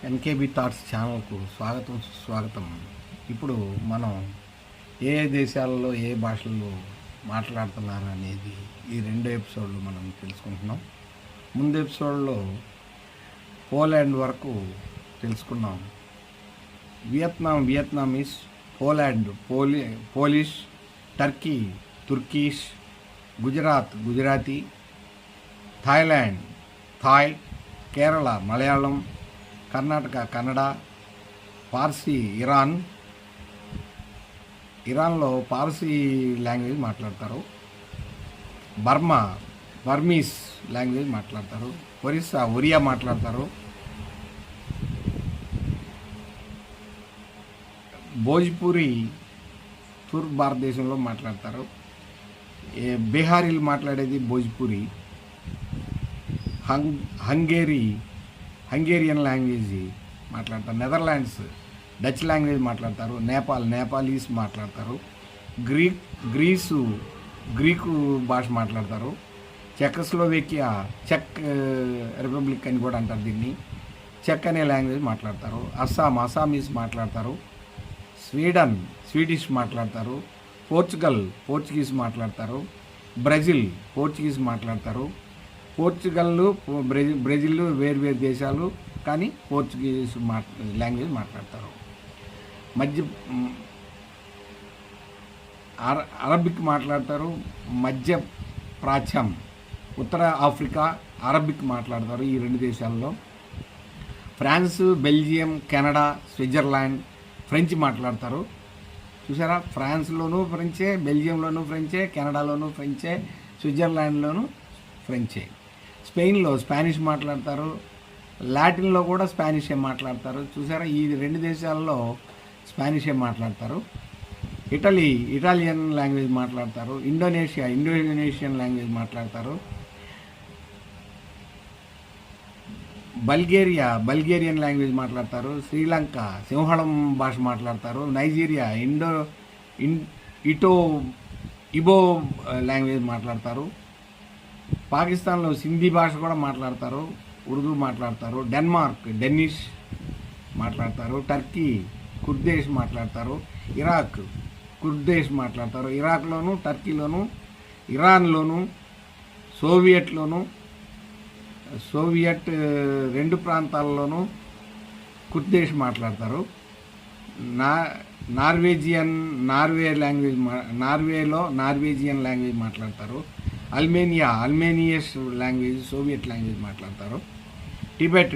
ఎన్కేబి thoughts ఛానల్కు స్వాగతం సుస్వాగతం. ఇప్పుడు మనం ఏ దేశాలలో ఏ భాషల్లో మాట్లాడుతున్నారు అనేది ఈ రెండు ఎపిసోడ్లు మనం తెలుసుకుంటున్నాం. ముందు ఎపిసోడ్లో పోలాండ్ వరకు తెలుసుకున్నాం. Vietnamese, Poland Polish, Turkey Turkish, Gujarati, Thailand Thai, Kerala Malayalam, Karnataka Kannada, Parsi ఇరాన్లో పార్సీ లాంగ్వేజ్ మాట్లాడతారు. బర్మీస్ లాంగ్వేజ్ మాట్లాడతారు. ఒరియా మాట్లాడతారు. భోజ్పురి తూర్పు భారతదేశంలో మాట్లాడతారు. బీహారీలు మాట్లాడేది భోజ్పురి. హంగేరియన్ లాంగ్వేజ్ మాట్లాడతారు. నెదర్లాండ్స్ డచ్ లాంగ్వేజ్ మాట్లాడతారు. నేపాలీస్ మాట్లాడతారు. గ్రీకు భాష మాట్లాడతారు. చెక్కస్లోవేకియా, చెక్ రిపబ్లిక్ అని కూడా అంటారు దీన్ని. చెక్ అనే లాంగ్వేజ్ మాట్లాడతారు. అస్సామీస్ మాట్లాడతారు. స్వీడిష్ మాట్లాడతారు. పోర్చుగీస్ మాట్లాడతారు. బ్రెజిల్ పోర్చుగీస్ మాట్లాడతారు. బ్రెజిల్ వేరు దేశాలు, కానీ పోర్చుగీస్ లాంగ్వేజ్ మాట్లాడతారు. అరబిక్ మాట్లాడతారు. మధ్య ప్రాచ్యం, ఉత్తర ఆఫ్రికా అరబిక్ మాట్లాడతారు ఈ రెండు దేశాల్లో. France, Belgium, Canada, Switzerland French మాట్లాడతారు. చూసారా, ఫ్రాన్స్లోనూ ఫ్రెంచే, బెల్జియంలోనూ ఫ్రెంచే, కెనడాలోనూ ఫ్రెంచే, స్విట్జర్లాండ్లోనూ ఫ్రెంచే. స్పెయిన్లో స్పానిష్ మాట్లాడతారు. లాటిన్లో కూడా స్పానిషే మాట్లాడతారు. చూసారా, ఈ రెండు దేశాల్లో స్పానిషే మాట్లాడతారు. ఇటాలియన్ లాంగ్వేజ్ మాట్లాడతారు. ఇండోనేషియన్ లాంగ్వేజ్ మాట్లాడతారు. బల్గేరియన్ లాంగ్వేజ్ మాట్లాడతారు. శ్రీలంక సింహళం భాష మాట్లాడతారు. నైజీరియా ఇబో లాంగ్వేజ్ మాట్లాడతారు. పాకిస్తాన్లో సింధీ భాష కూడా మాట్లాడతారు. ఉర్దూ మాట్లాడతారు. డెన్నిష్ మాట్లాడతారు. టర్కీ కుర్దేష్ మాట్లాడతారు. ఇరాక్ కుర్దేష్ మాట్లాడతారు. ఇరాక్లోను, టర్కీలోను, ఇరాన్లోను, సోవియట్ రెండు ప్రాంతాల్లోనూ కుర్దేష్ మాట్లాడతారు. నార్వేలో నార్వేజియన్ లాంగ్వేజ్ మాట్లాడతారు. అల్మేనియస్ లాంగ్వేజ్, సోవియట్ లాంగ్వేజ్ మాట్లాడతారు. టిబెట్